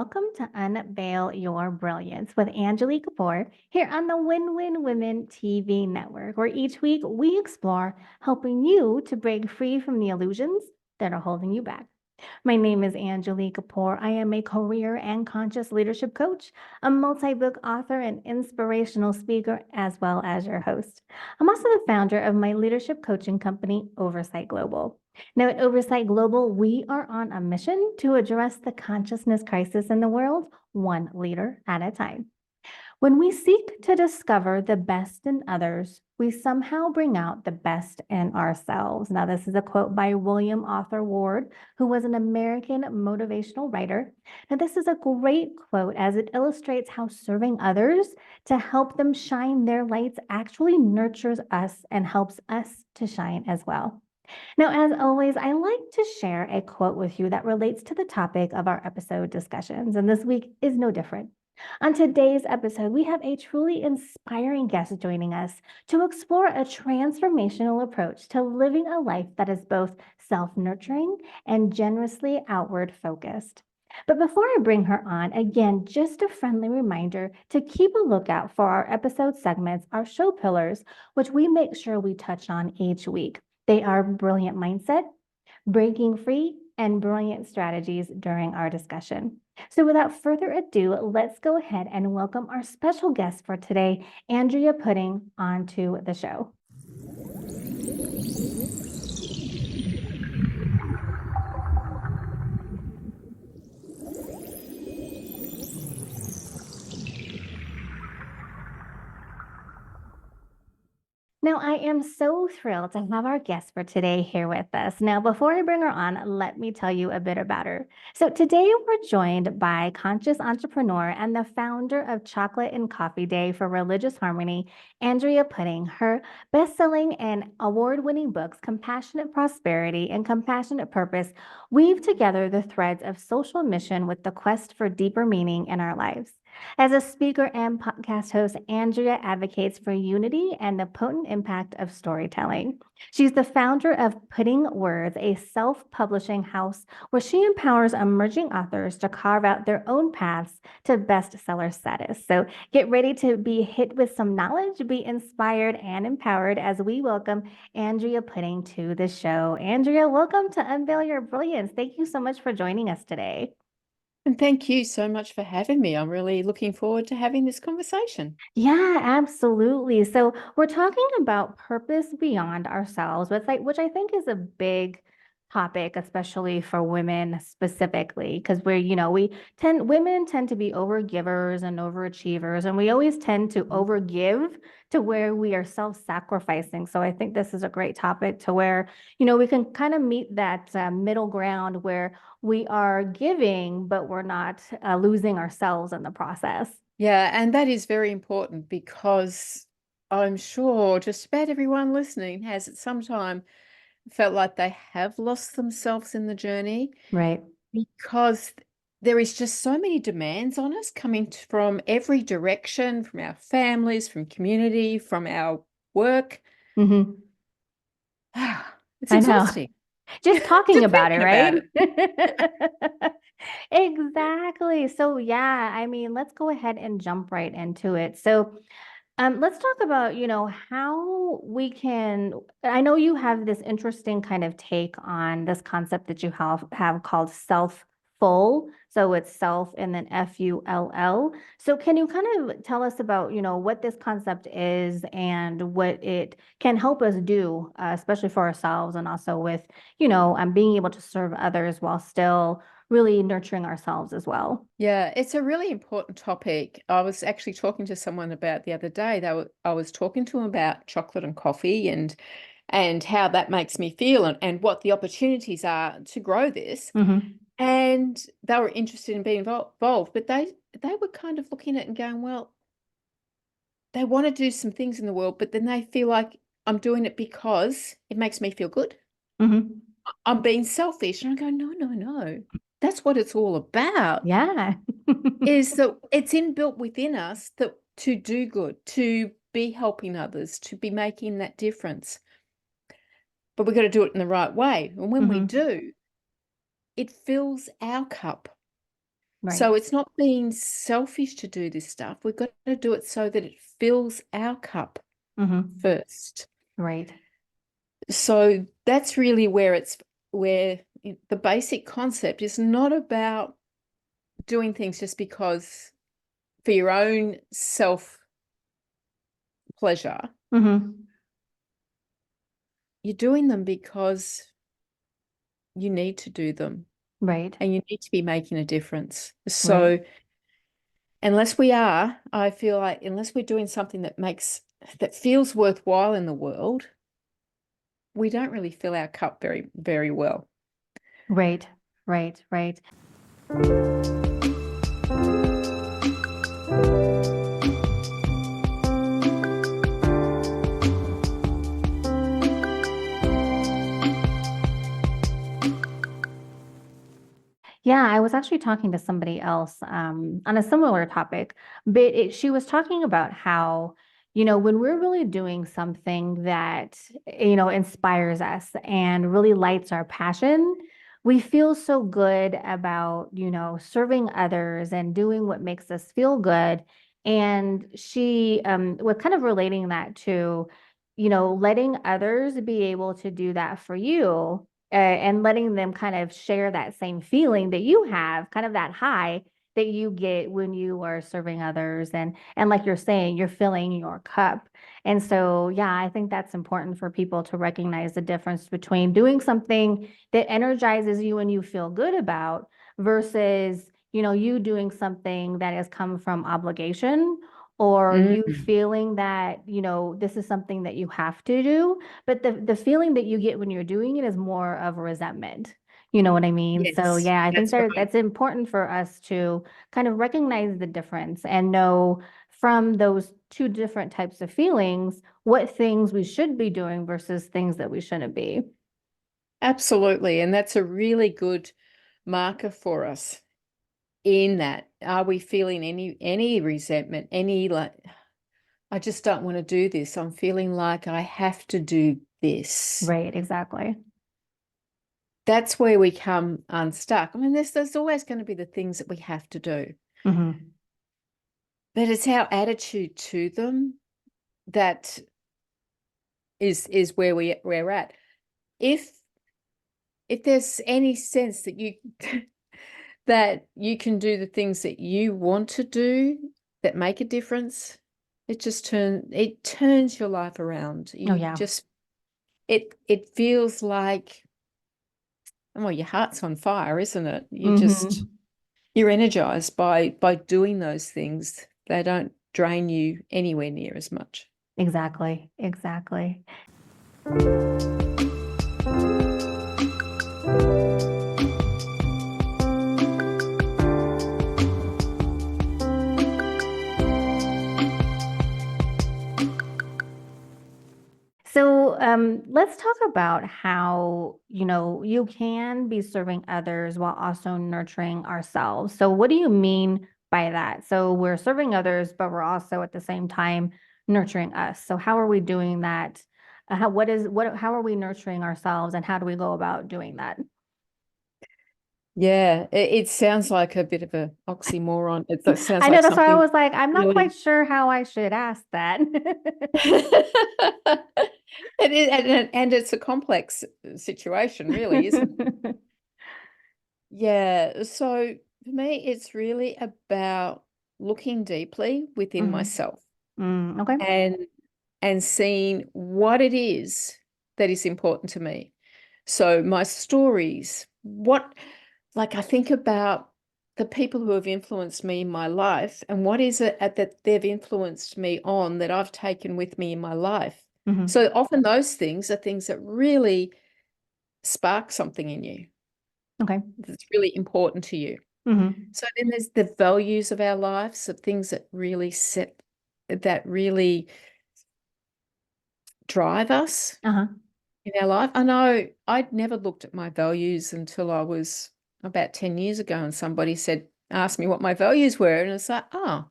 welcome to Unveil Your Brilliance with Angilie Kapoor here on the Win-Win Women TV network, where each week we explore helping you to break free from the illusions that are holding you back. My name is Angilie Kapoor. I am a career and conscious leadership coach, a multi-book author, and inspirational speaker, as well as your host. I'm also the founder of my leadership coaching company, Oversight Global. Now, at Oversight Global, we are on a mission to address the consciousness crisis in the world, one leader at a time. When we seek to discover the best in others, we somehow bring out the best in ourselves. Now, this is a quote by William Arthur Ward, who was an American motivational writer. Now, this is a great quote as it illustrates how serving others to help them shine their lights actually nurtures us and helps us to shine as well. Now, as always, I like to share a quote with you that relates to the topic of our episode discussions, and this week is no different. On today's episode, we have a truly inspiring guest joining us to explore a transformational approach to living a life that is both self-nurturing and generously outward-focused. But before I bring her on, again, just a friendly reminder to keep a lookout for our episode segments, our show pillars, which we make sure we touch on each week. They are brilliant mindset, breaking free, and brilliant strategies during our discussion. So without further ado, let's go ahead and welcome our special guest for today, Andrea Putting, onto the show. Now, I am so thrilled to have our guest for today here with us. Now, before I bring her on, let me tell you a bit about her. So today we're joined by conscious entrepreneur and the founder of Chocolate and Coffee Day for Religious Harmony, Andrea Putting. Her best-selling and award-winning books, Compassionate Prosperity and Compassionate Purpose, weave together the threads of social mission with the quest for deeper meaning in our lives. As a speaker and podcast host, Andrea advocates for unity and the potent impact of storytelling. She's the founder of Putting Words, a self-publishing house where she empowers emerging authors to carve out their own paths to bestseller status. So get ready to be hit with some knowledge, be inspired and empowered as we welcome Andrea Putting to the show. Andrea, welcome to Unveil Your Brilliance. Thank you so much for joining us today. And thank you so much for having me. I'm really looking forward to having this conversation. Yeah, absolutely. So we're talking about purpose beyond ourselves, which I think is a big topic, especially for women specifically, because women tend to be overgivers and overachievers, and we always tend to overgive to where we are self-sacrificing. So I think this is a great topic to where, we can kind of meet that middle ground where we are giving, but we're not losing ourselves in the process. Yeah, and that is very important because I'm sure just about everyone listening has at some time felt like they have lost themselves in the journey Right. because there is just so many demands on us coming from every direction, from our families, from community, from our work. Mm-hmm. It's I know. exhausting. Just talking Just about it, thinking right? about it. Exactly. So yeah, I mean, let's go ahead and jump right into it. So let's talk about, how we can, I know you have this interesting kind of take on this concept that you have called self-full. So it's self and then Full. So can you kind of tell us about, what this concept is and what it can help us do, especially for ourselves and also with, being able to serve others while still really nurturing ourselves as well. Yeah, it's a really important topic. I was actually talking to someone about the other day. I was talking to them about chocolate and coffee and how that makes me feel and what the opportunities are to grow this. Mm-hmm. And they were interested in being involved, but they were kind of looking at it and going, well, they want to do some things in the world, but then they feel like I'm doing it because it makes me feel good. Mm-hmm. I'm being selfish. And I go, no, no, no. That's what it's all about. Yeah. Is that it's inbuilt within us that to do good, to be helping others, to be making that difference. But we've got to do it in the right way. And when we Mm-hmm. do, it fills our cup. Right. So it's not being selfish to do this stuff. We've got to do it so that it fills our cup Mm-hmm. first. Right. So that's really where the basic concept is not about doing things just because for your own self pleasure. Mm-hmm. You're doing them because you need to do them Right. and you need to be making a difference. Right. So I feel like unless we're doing something that feels worthwhile in the world, we don't really fill our cup very, very well. Right. Right. Right. Yeah, I was actually talking to somebody else on a similar topic, but she was talking about how, when we're really doing something that, inspires us and really lights our passion, we feel so good about, serving others and doing what makes us feel good. And she was kind of relating that to, letting others be able to do that for you and letting them kind of share that same feeling that you have, kind of that high that you get when you are serving others and like you're saying, you're filling your cup. And so, yeah, I think that's important for people to recognize the difference between doing something that energizes you and you feel good about versus, you doing something that has come from obligation or you Mm, feeling that, this is something that you have to do, but the feeling that you get when you're doing it is more of a resentment. You know what I mean? So yes, yeah, I think that's right. that's important for us to kind of recognize the difference and know from those two different types of feelings what things we should be doing versus things that we shouldn't be. Absolutely. And that's a really good marker for us in that. Are we feeling any resentment, any like, I just don't want to do this. I'm feeling like I have to do this. Right, exactly. That's where we come unstuck. I mean, there's always going to be the things that we have to do, Hmm. but it's our attitude to them that is where we're at. If there's any sense that you that you can do the things that you want to do that make a difference, it turns your life around. Oh You yeah. just it feels like, well, your heart's on fire, isn't it? Hmm. You're energized by doing those things. They don't drain you anywhere near as much. Exactly. Exactly. So let's talk about how, you can be serving others while also nurturing ourselves. So what do you mean by that? So we're serving others, but we're also at the same time nurturing us. So how are we doing that? How are we nurturing ourselves and how do we go about doing that? Yeah, it sounds like a bit of a oxymoron. It sounds I know like that's why I something was like, I'm not quite really. sure how I should ask that. And it's a complex situation, really, isn't it? Yeah. So for me, it's really about looking deeply within Mhm. myself Okay. and seeing what it is that is important to me. So my stories, like I think about the people who have influenced me in my life and what is it that they've influenced me on that I've taken with me in my life. Hmm. So often those things are things that really spark something in you Okay. that's really important to you. Hmm. So then there's the values of our lives, of things that really drive us Uh-huh. in our life. I know I'd never looked at my values until I was about 10 years ago, and somebody asked me what my values were, and it's like, oh,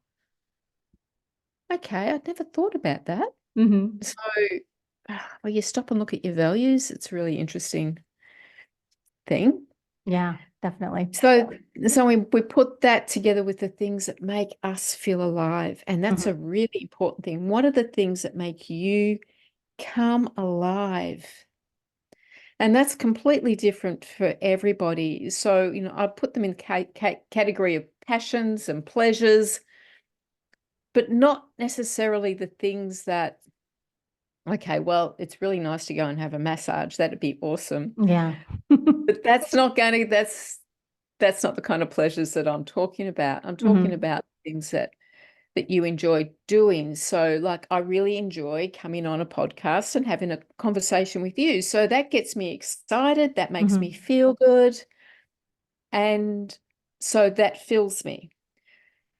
okay, I'd never thought about that. Hmm. So, when you stop and look at your values, it's a really interesting thing. Yeah. definitely. So we put that together with the things that make us feel alive. And that's Mhm. a really important thing. What are the things that make you come alive? And that's completely different for everybody. So, I put them in category of passions and pleasures, but not necessarily the things that, okay, well, it's really nice to go and have a massage. That'd be awesome. Yeah. But that's not the kind of pleasures that I'm talking about. I'm talking Mhm. about things that you enjoy doing. So, like, I really enjoy coming on a podcast and having a conversation with you. So that gets me excited. That makes me Mhm. feel good. And so that fills me.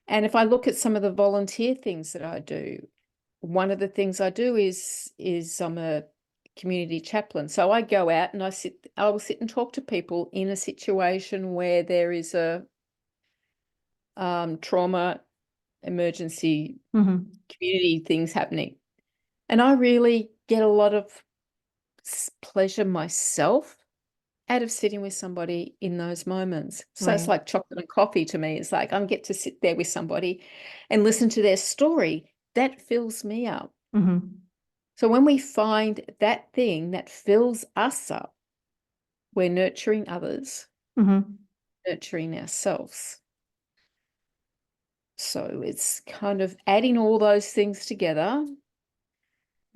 And if I look at some of the volunteer things that I do, one of the things I do is I'm a community chaplain. So I go out and I will sit and talk to people in a situation where there is a trauma, emergency, Mhm. community things happening. And I really get a lot of pleasure myself out of sitting with somebody in those moments. So it's Right. like chocolate and coffee to me. It's like I get to sit there with somebody and listen to their story. That fills me up. Mhm. So when we find that thing that fills us up, we're nurturing others, Mhm. nurturing ourselves. So it's kind of adding all those things together,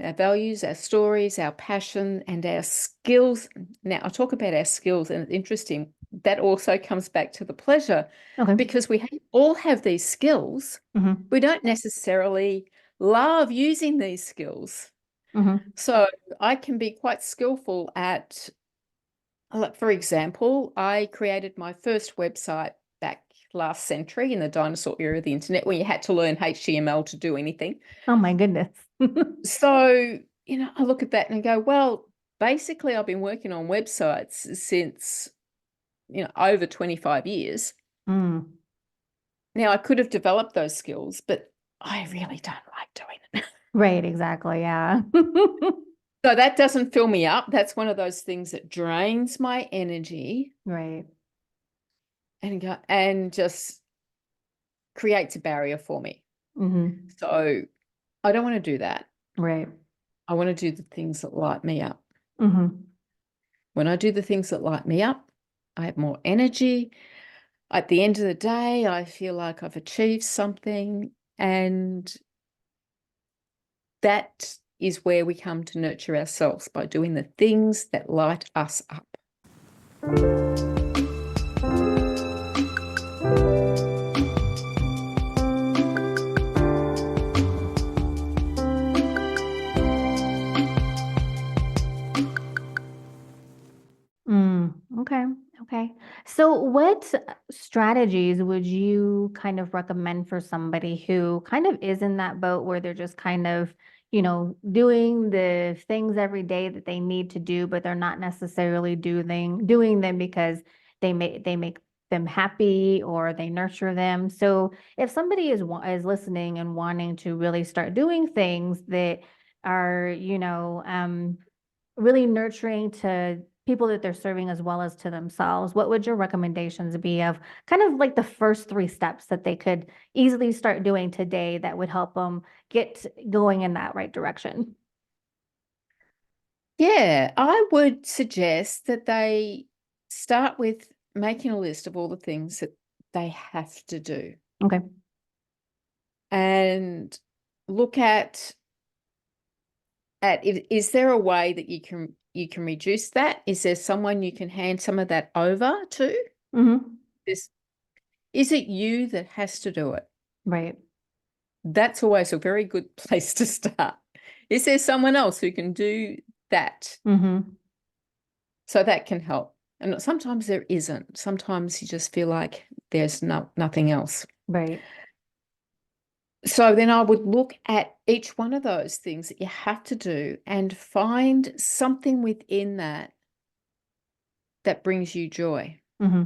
our values, our stories, our passion, and our skills. Now, I talk about our skills, and it's interesting. That also comes back to the pleasure Okay. because we all have these skills. Mhm. We don't necessarily love using these skills. Mhm. So I can be quite skillful at, like, for example, I created my first website back last century in the dinosaur era of the internet when you had to learn HTML to do anything. Oh my goodness. So, I look at that and I go, well, basically, I've been working on websites since, over 25 years. Mm. Now, I could have developed those skills, but I really don't like doing it. Right, exactly. Yeah. So that doesn't fill me up. That's one of those things that drains my energy Right. and just creates a barrier for me. Mhm. So I don't want to do that. Right. I want to do the things that light me up. Mhm. When I do the things that light me up, I have more energy. At the end of the day, I feel like I've achieved something. And that is where we come to nurture ourselves, by doing the things that light us up. Okay. Okay. So what strategies would you kind of recommend for somebody who kind of is in that boat where they're just kind of, doing the things every day that they need to do, but they're not necessarily doing them because they make them happy or they nurture them. So if somebody is listening and wanting to really start doing things that are, really nurturing to people that they're serving as well as to themselves, what would your recommendations be of kind of like the first three steps that they could easily start doing today that would help them get going in that right direction? Yeah, I would suggest that they start with making a list of all the things that they have to do Okay. and look at is there a way that you can reduce that? Is there someone you can hand some of that over to? Hmm. This is it you that has to do it? Right. That's always a very good place to start. Is there someone else who can do that? Hmm. So that can help. And sometimes there isn't. Sometimes you just feel like there's nothing else. Right. So then I would look at each one of those things that you have to do and find something within that brings you joy. Hmm.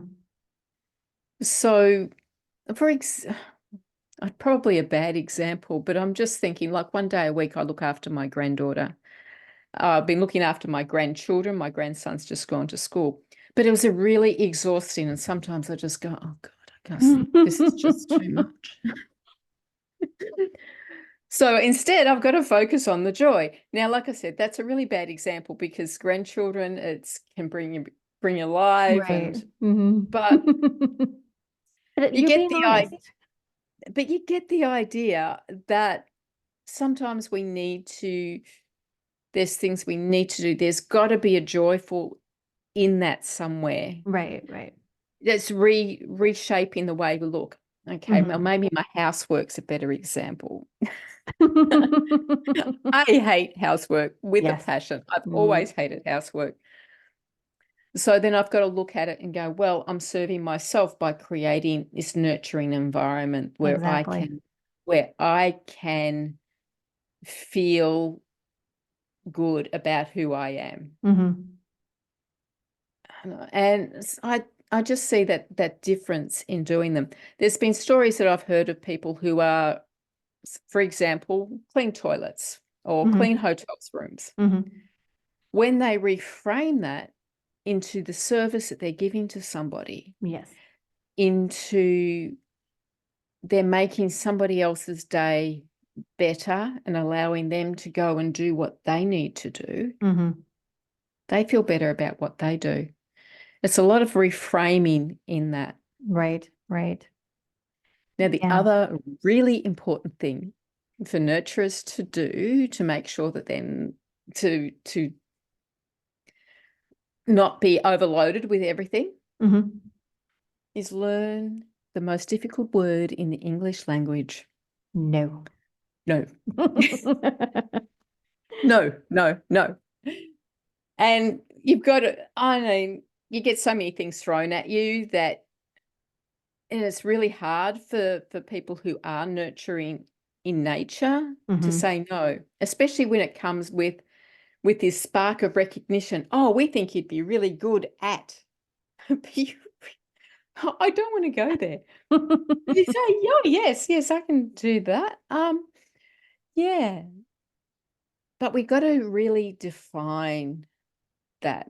So, for ex probably a bad example, but I'm just thinking, like, one day a week I look after my granddaughter. I've been looking after my grandchildren. My grandson's just gone to school. But it was a really exhausting, and sometimes I just go, oh God, I can't, this is just too much. So instead, I've got to focus on the joy. Now, like I said, that's a really bad example because grandchildren, it's can bring you alive, Right. but But you you're get being the honest. idea that sometimes there's things we need to do. There's got to be a joyful in that somewhere. Right, right. That's reshaping the way we look. Okay, well, maybe my housework's a better example. I hate housework with a Yes. passion. I've always hated housework. So then I've got to look at it and go, well, I'm serving myself by creating this nurturing environment Exactly. where I can feel good about who I am. And I just see that difference in doing them. There's been stories that I've heard of people who are, for example, clean toilets or clean hotels rooms. When they reframe that into the service that they're giving to somebody, Yes. into they're making somebody else's day better and allowing them to go and do what they need to do, they feel better about what they do. It's a lot of reframing in that. Right, right. Now, the Yeah. other really important thing for nurturers to do to make sure that then to not be overloaded with everything is learn the most difficult word in the English language. No. No. No. And you've got to, I mean, you get so many things thrown at you that, and it's really hard for people who are nurturing in nature to say no, especially when it comes with this spark of recognition. Oh, we think you'd be really good at. I don't want to go there. You say, oh, yes, I can do that. Yeah. But we got to really define that.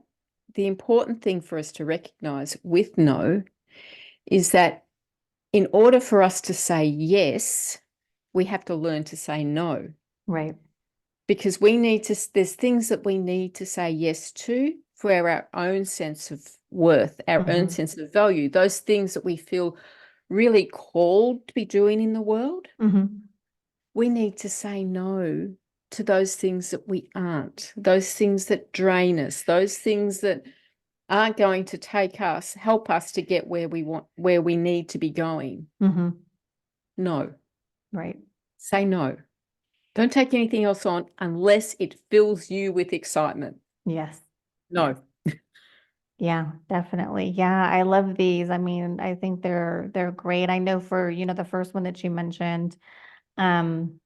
The important thing for us to recognize with no is that in order for us to say yes, we have to learn to say no. Right. Because there's things that we need to say yes to for our own sense of worth, our own sense of value, those things that we feel really called to be doing in the world. We need to say no to those things that we aren't, those things that drain us, those things that aren't going to help us to get where we need to be going. No. Right. Say no. Don't take anything else on unless it fills you with excitement. Yes. No. Yeah, definitely. Yeah, I love these. I mean, I think they're great. I know for, the first one that you mentioned, um,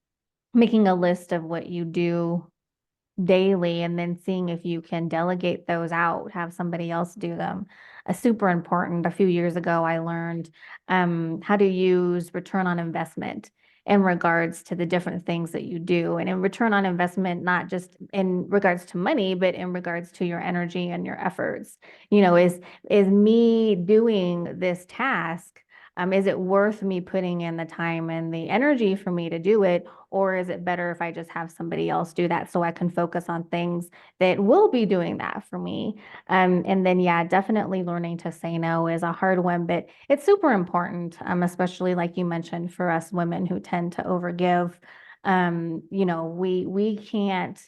making a list of what you do daily and then seeing if you can delegate those out, have somebody else do them. Super important. A few years ago, I learned how to use return on investment in regards to the different things that you do. And in return on investment, not just in regards to money, but in regards to your energy and your efforts. Is me doing this task, is it worth me putting in the time and the energy for me to do it? Or is it better if I just have somebody else do that so I can focus on things that will be doing that for me? And then, yeah, definitely learning to say no is a hard one, but it's super important, especially like you mentioned, for us women who tend to overgive. We can't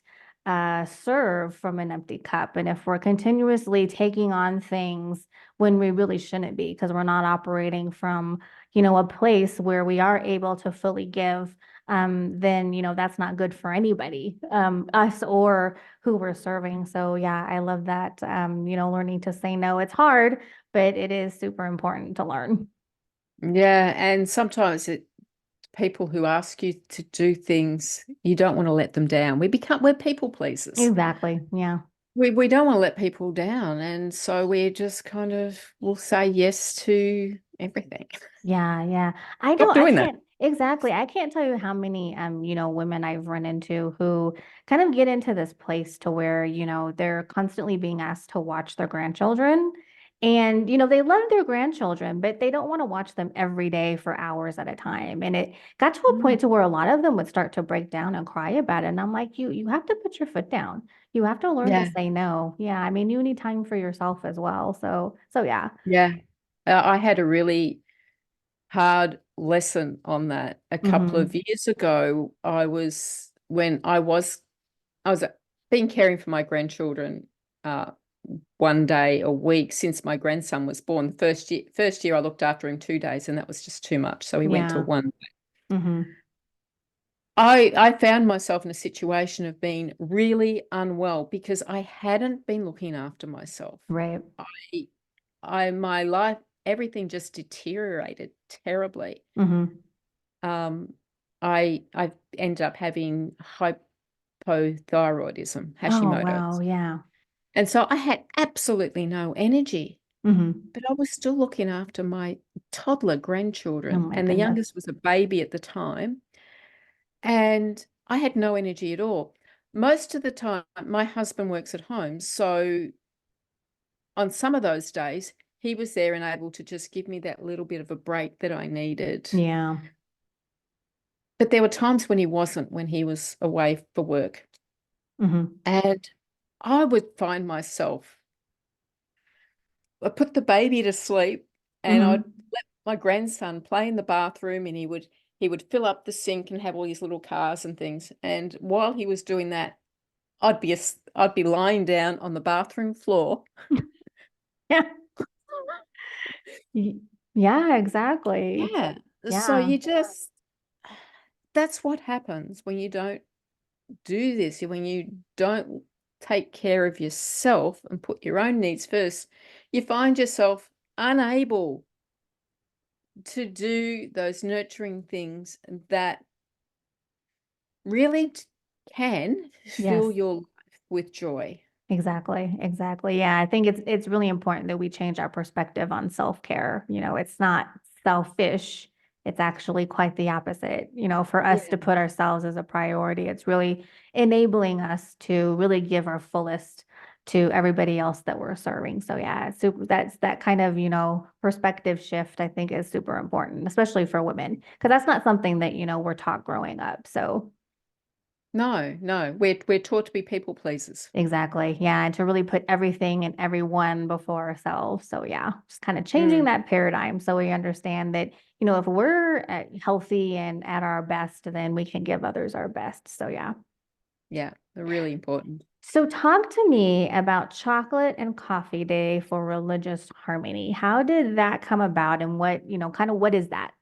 serve from an empty cup. And if we're continuously taking on things when we really shouldn't be, because we're not operating from, a place where we are able to fully give, then that's not good for anybody, us or who we're serving. So yeah, I love that. Learning to say no. It's hard, but it is super important to learn. Yeah, and sometimes people who ask you to do things, you don't want to let them down. We're people pleasers. Exactly. Yeah. We don't want to let people down, and so we just kind of will say yes to everything. Yeah, yeah. I Stop don't, I doing that. can't exactly. I can't tell you how many women I've run into who kind of get into this place to where, they're constantly being asked to watch their grandchildren. And, you know, they love their grandchildren, but they don't want to watch them every day for hours at a time. And it got to a Mm. point to where a lot of them would start to break down and cry about it. And I'm like, you have to put your foot down. You have to learn to Yeah, say no. Yeah, I mean, you need time for yourself as well. So yeah. yeah. I had a really hard lesson on that a couple of Hmm. years ago. When I was been caring for my grandchildren uh, one day a week since my grandson was born. The first year I looked after him 2 days, and that was just too much. So he went to Yeah. one. Hmm. I found myself in a situation of being really unwell because I hadn't been looking after myself. Right. I, my life, everything just deteriorated terribly. Hmm. Um, I ended up having hypothyroidism, Oh, wow. Hashimoto's. Yeah. And so I had absolutely no energy, Hmm. but I was still looking after my toddler Oh grandchildren, my and the goodness. youngest was a baby at the time, and I had no energy at all. Most of the time, my husband works at home, so on some of those days, he was there and able to just give me that little bit of a break that I needed. Yeah. But there were times when he wasn't, when he was away for work. Hmm. And I would find myself, I put the baby to sleep and I'd Hmm. let my grandson play in the bathroom, and he would fill up the sink and have all his little cars and things. And while he was doing that, I'd be lying down on the bathroom floor. Yeah. Y- Yeah, exactly. Yeah. So Yeah. that's what happens when you don't do this, when you don't take care of yourself and put your own needs first, you find yourself unable to do those nurturing things that really can fill Yes. your life with joy. Exactly. Exactly. Yeah, I think it's really important that we change our perspective on self-care. You know, it's not selfish. It's actually quite the opposite. You know, for us to Yeah. put ourselves as a priority, it's really enabling us to really give our fullest to everybody else that we're serving. So yeah, it's super, that's that kind of, you know, perspective shift I think is super important, especially for women, because that's not something that, you know, we're taught growing up. So No, no, we're taught to be people pleasers. exactly. Yeah. And to really put everything and everyone before ourselves. So, yeah, just kind of changing Mm, that paradigm so we understand that, you know, if we're healthy and at our best, then we can give others our best. So, yeah. yeah, they're really important. So, talk to me about chocolate and coffee day for religious harmony. How did that come about and what, you know, kind of what is that?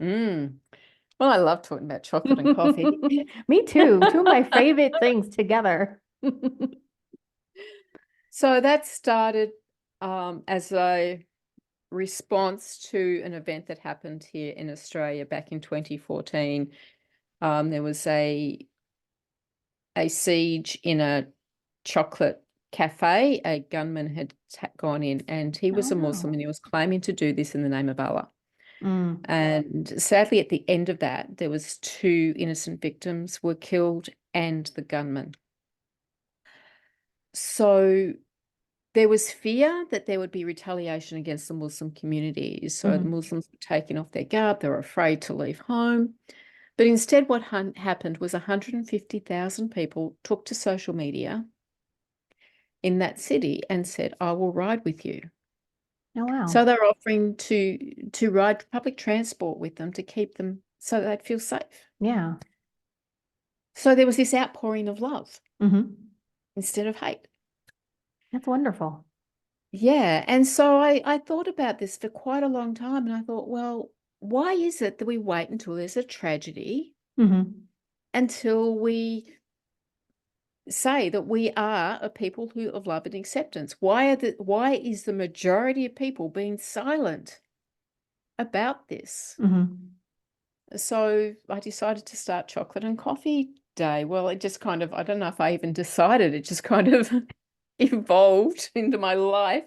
Mm. Well, I love talking about chocolate and coffee. Me too. Two of my favorite things together. So that started as a response to an event that happened here in Australia back in 2014. There was a siege in a chocolate cafe. A gunman had gone in, and he Oh, was a Muslim, wow. and he was claiming to do this in the name of Allah. Mm, And sadly, at the end of that, there was two innocent victims were killed and the gunman. So there was fear that there would be retaliation against the Muslim community. So the mhm. Muslims were taking off their guard. They were afraid to leave home. But instead, what happened was 150,000 people took to social media in that city and said, I will ride with you. Oh, wow. So they're offering to ride public transport with them to keep them so they'd feel safe. Yeah. So there was this outpouring of love Hmm. instead of hate. That's wonderful. Yeah. And so I thought about this for quite a long time, and I thought, well, why is it that we wait until there's a tragedy Hmm. until we say that we are a people who of love and acceptance? Why is the majority of people being silent about this? Hmm. So I decided to start chocolate and coffee day. Well, it just kind of, I don't know if I even decided, it just kind of evolved into my life.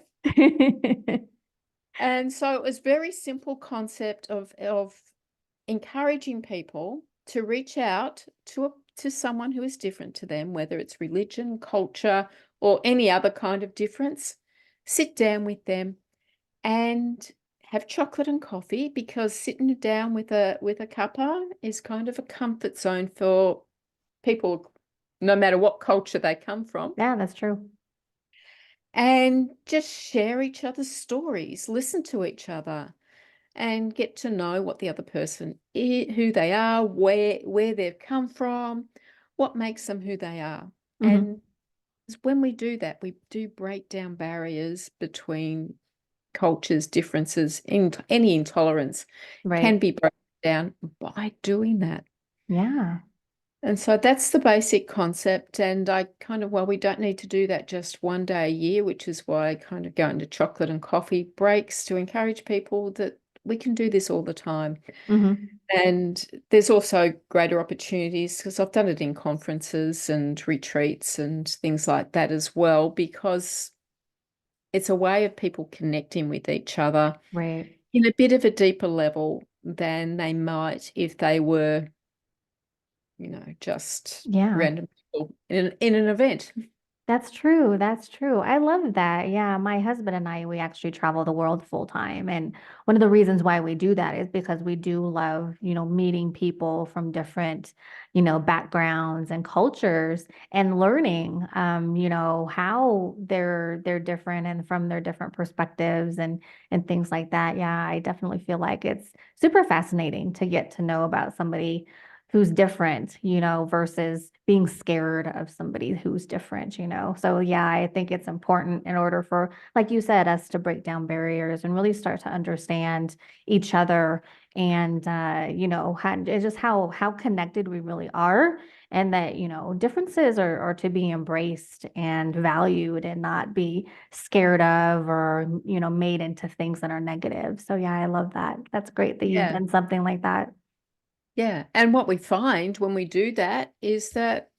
And so it was very simple concept of encouraging people to reach out to someone who is different to them, whether it's religion, culture, or any other kind of difference. sit down with them and have chocolate and coffee, because sitting down with a cuppa is kind of a comfort zone for people, no matter what culture they come from. Yeah, that's true. And just share each other's stories, listen to each other, and get to know what the other person is, who they are, where they've come from, what makes them who they are. Hmm. And when we do that, we do break down barriers between cultures, differences, in any intolerance can Right. be broken down by doing that. Yeah. And so that's the basic concept. And I kind of, well, we don't need to do that just one day a year, which is why I kind of go into chocolate and coffee breaks to encourage people that we can do this all the time. Hmm. And there's also greater opportunities, because I've done it in conferences and retreats and things like that as well, because it's a way of people connecting with each other Right. in a bit of a deeper level than they might if they were, just Yeah. random people in an event. That's true. That's true. I love that. Yeah, my husband and I, we actually travel the world full time. And one of the reasons why we do that is because we do love, meeting people from different, backgrounds and cultures and learning, how they're different and from their different perspectives and things like that. Yeah, I definitely feel like it's super fascinating to get to know about somebody who's different, versus being scared of somebody who's different, So yeah, I think it's important in order for, like you said, us to break down barriers and really start to understand each other and it's just how connected we really are. And that, differences are to be embraced and valued and not be scared of or, made into things that are negative. So yeah, I love that. That's great that you've Yeah. done something like that. Yeah. And what we find when we do that is that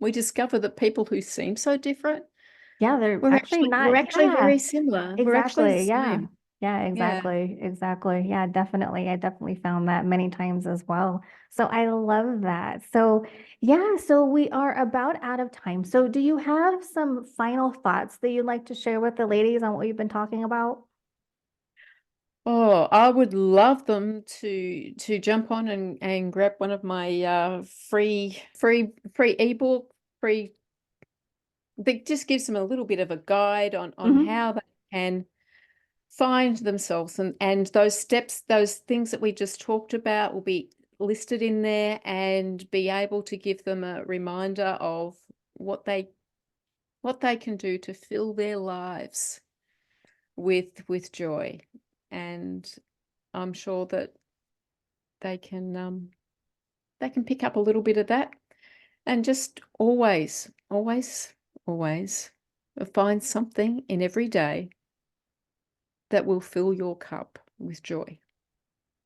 we discover that people who seem so different, Yeah, they're we're actually actually we're not. actually Yeah, very similar. We're actually the exactly. Yeah. same. Yeah, Yeah. exactly. Exactly. Yeah, definitely. I definitely found that many times as well. So I love that. So, yeah, so we are about out of time. So, do you have some final thoughts that you'd like to share with the ladies on what we've been talking about? Oh, I would love them to jump on and grab one of my free ebook, free that just gives them a little bit of a guide on Hmm. how they can find themselves, and those steps, those things that we just talked about will be listed in there, and be able to give them a reminder of what they can do to fill their lives with joy. And I'm sure that they can pick up a little bit of that, and just always find something in every day that will fill your cup with joy.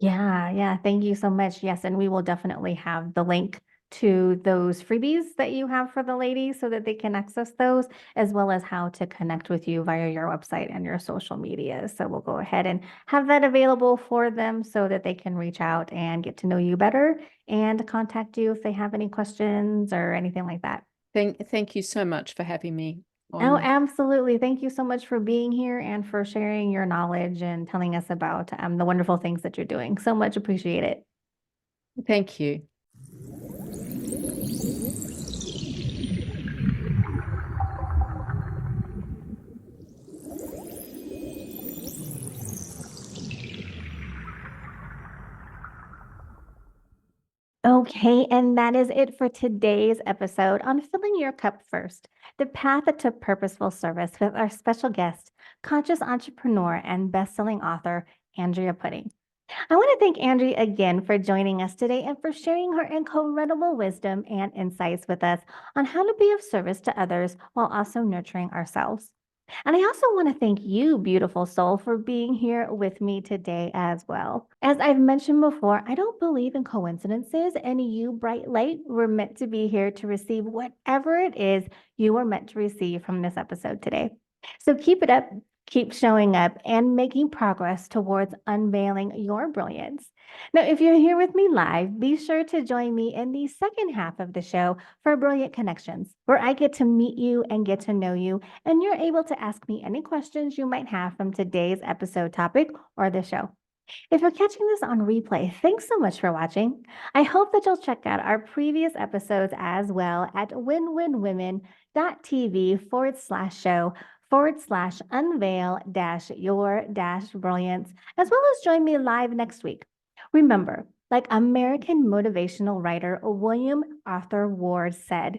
Yeah, yeah. Thank you so much. Yes, and we will definitely have the link to those freebies that you have for the ladies so that they can access those, as well as how to connect with you via your website and your social media. So we'll go ahead and have that available for them so that they can reach out and get to know you better and contact you if they have any questions or anything like that. Thank you so much for having me Oh, on. absolutely. Thank you so much for being here and for sharing your knowledge and telling us about the wonderful things that you're doing. So much appreciate it. Thank you. Okay, and that is it for today's episode on Filling Your Cup First, the path to purposeful service with our special guest, conscious entrepreneur and best-selling author, Andrea Putting. I want to thank Andrea again for joining us today and for sharing her incredible wisdom and insights with us on how to be of service to others while also nurturing ourselves. And I also want to thank you, beautiful soul, for being here with me today as well. As I've mentioned before, I don't believe in coincidences, and you, bright light, were meant to be here to receive whatever it is you were meant to receive from this episode today. So keep it up, keep showing up, and making progress towards unveiling your brilliance. Now, if you're here with me live, be sure to join me in the second half of the show for Brilliant Connections, where I get to meet you and get to know you, and you're able to ask me any questions you might have from today's episode topic or the show. If you're catching this on replay, thanks so much for watching. I hope that you'll check out our previous episodes as well at winwinwomen.tv/show/unveil your brilliance, as well as join me live next week. Remember, like American motivational writer William Arthur Ward said,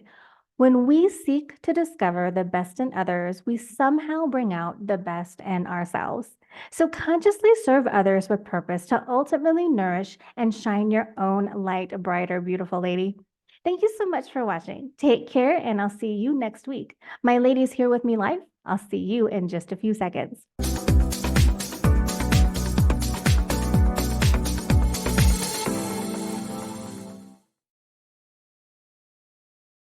when we seek to discover the best in others, we somehow bring out the best in ourselves. So consciously serve others with purpose to ultimately nourish and shine your own light brighter, beautiful lady. Thank you so much for watching. Take care, and I'll see you next week. My ladies here with me live, I'll see you in just a few seconds.